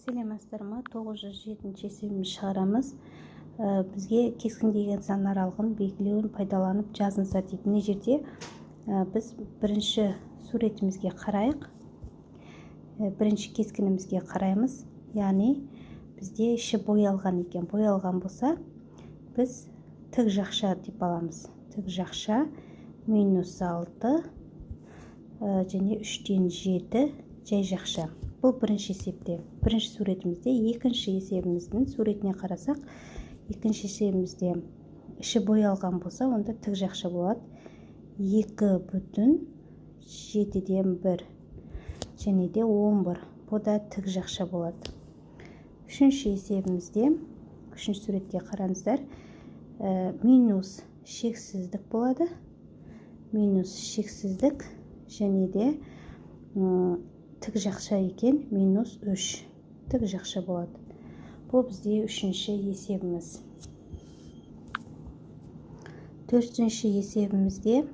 Сәлеметсіздер ме? 907 есебіміз шығарамыз. Бізге кескіндеген сан аралығын белгілеуін пайдаланып жазыңыздар дейді. Мына жерде біз бірінші суретімізге қарайық. Бірінші кескінімізге қараймыз. Яғни бізде іші боялған екен. Боялған болса, біз тік жақша деп аламыз. Тік жақша -6 және 3-тен 7 жай жақша. Бұл бірінші есепте. Бірінші суретімізде. Екінші есебіміздің суретіне қарасақ, екінші есебімізде іші боялған болса, онда тік жақша болады. 2,7-ден 1 және де 11. Бұл да тік жақша болады. Үшінші есебімізде, үшінші суретке қараңыздар, минус шексіздік болады. Минус шексіздік және де тік жақша екен, -3 тік жақша болады. Бұл бізде үшінші есебіміз. Төртінші есебімізде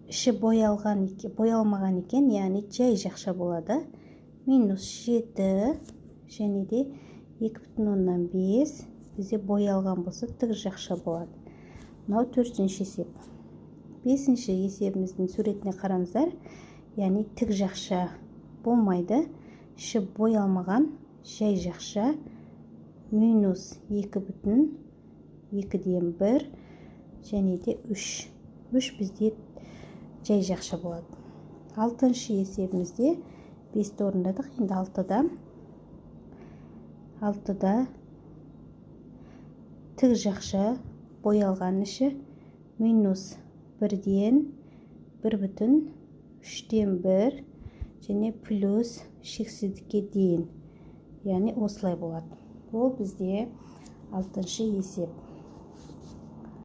іші боялмаған екен, яғни жай жақша болады. -7 және де 2,5 бізде боялған болса тік жақша болады. Мынау төртінші есеп. Бесінші есебіміздің суретіне қараңыздар. Яғни тік жақша болмайды. Іші боялмаған жай жақша -2,2-ден 1 және де 3. 3 бізде жай жақша болады. Алтыншы есебімізде 5-ті орындадық. Енді 6-да тік жақша боялған іші -1-ден 1,3-тен 1 және плюс шексіздікке дейін. Яғни осылай болады. Бұл бізде алтыншы есеп.